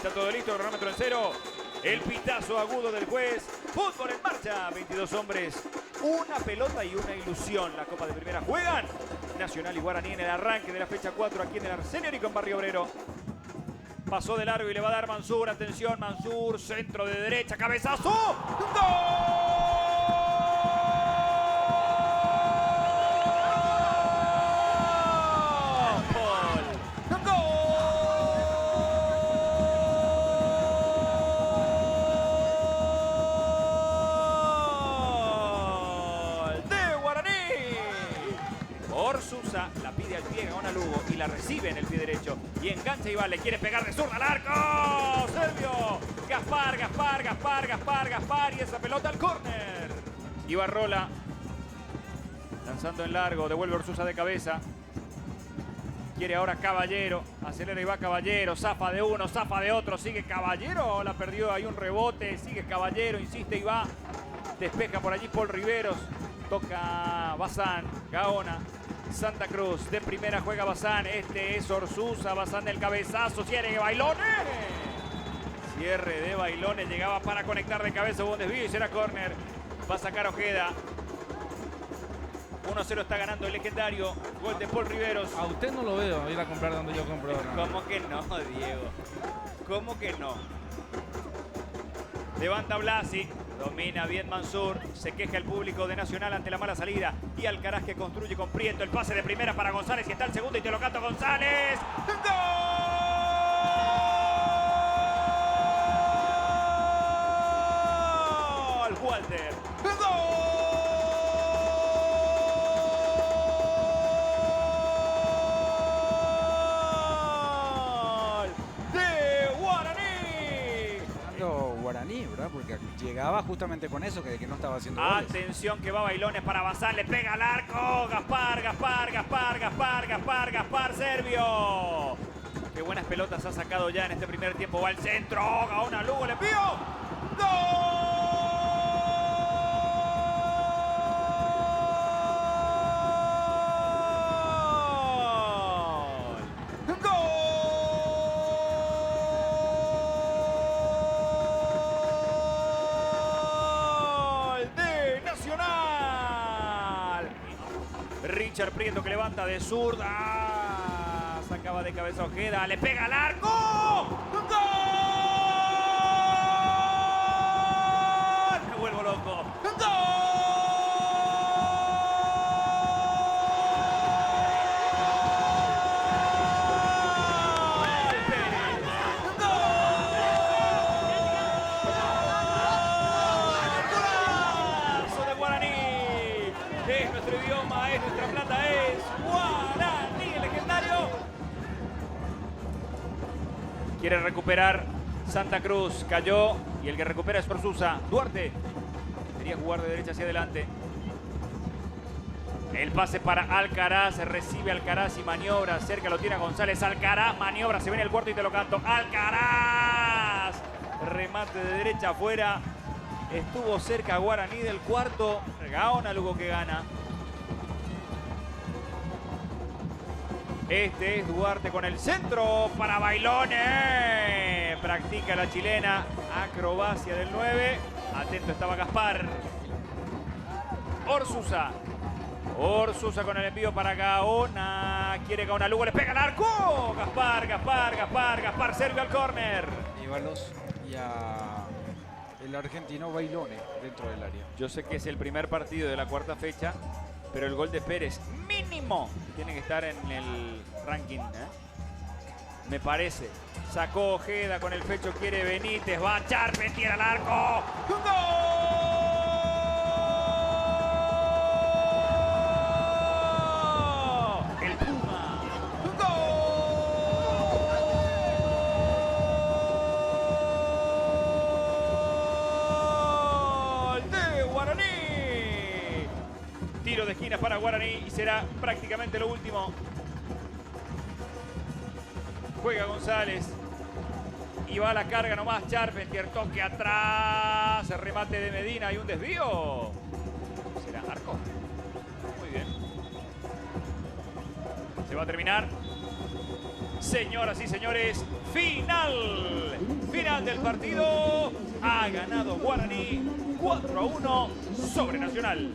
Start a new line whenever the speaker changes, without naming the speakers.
Está todo listo, cronómetro en cero. El pitazo agudo del juez. Fútbol en marcha. 22 hombres, una pelota y una ilusión. La Copa de Primera juegan Nacional y Guaraní en el arranque de la fecha 4 aquí en el Arsenio en Barrio Obrero. Pasó de largo y le va a dar Mansur. Atención, Mansur, centro de derecha, cabezazo. ¡Gol! Orsusa la pide al pie Gaona Lugo y la recibe en el pie derecho y engancha y va, le quiere pegar de zurda al arco. Servio, Gaspar y esa pelota al córner. Ibarrola lanzando en largo, devuelve Orsusa de cabeza. Quiere ahora Caballero, acelera y va Caballero, zafa de uno, zafa de otro, sigue Caballero, la perdió, hay un rebote, sigue Caballero, insiste y va. Despeja por allí Paul Riveros, toca Bazán, Gaona. Santa Cruz, de primera juega Bazán, este es Orsusa, Bazán del cabezazo, cierre de Bailones. Cierre de Bailones, llegaba para conectar de cabeza, hubo un desvío y será córner. Va a sacar Ojeda. 1-0 está ganando el legendario, gol de Paul Riveros.
A usted no lo veo ir a comprar donde yo compro. No.
¿Cómo que no, Diego? ¿Cómo que no? Levanta Blasi. Domina bien Mansur, se queja el público de Nacional ante la mala salida y Alcaraz que construye con Prieto, el pase de primera para González y está el segundo y te lo canto González. ¡Gol! Walter. ¡Gol!
Guaraní, ¿verdad? Porque llegaba justamente con eso, que no estaba haciendo goles.
Atención que va Bailones para Bazán, le pega al arco. Gaspar, Servio. Qué buenas pelotas ha sacado ya en este primer tiempo. Va al centro, Gaona Lugo, le envío. ¡Gol! Richard Prieto que levanta de zurda. Sacaba de cabeza Ojeda. Le pega al arco. ¡Gol! Me vuelvo loco. ¡Gol! Es nuestro idioma, es nuestra plata, es Guaraní, el legendario. Quiere recuperar Santa Cruz, cayó y el que recupera es Orsusa. Duarte quería jugar de derecha hacia adelante. El pase para Alcaraz, recibe Alcaraz y maniobra, cerca lo tiene González. Alcaraz, maniobra, se viene el cuarto y te lo canto. Alcaraz, remate de derecha afuera. Estuvo cerca Guaraní del cuarto. Gaona Lugo que gana. Este es Duarte con el centro para Bailones. Practica la chilena. Acrobacia del 9. Atento estaba Gaspar. Orsusa. Orsusa con el envío para Gaona. Quiere Gaona Lugo. Le pega al arco. Gaspar. Serve al córner.
Íbalos y a el argentino Bailones dentro del área.
Yo sé que es el primer partido de la cuarta fecha, pero el gol de Pérez mínimo tiene que estar en el ranking, me parece. Sacó Ojeda con el pecho, quiere Benítez, va Charpentier al arco. ¡Gol! El Puma. Tiro de esquina para Guaraní y será prácticamente lo último. Juega González y va a la carga nomás Charpentier, toque atrás, el remate de Medina y un desvío. ¿Será arco? Muy bien. Se va a terminar. Señoras y señores, final final del partido. Ha ganado Guaraní 4-1 sobre Nacional.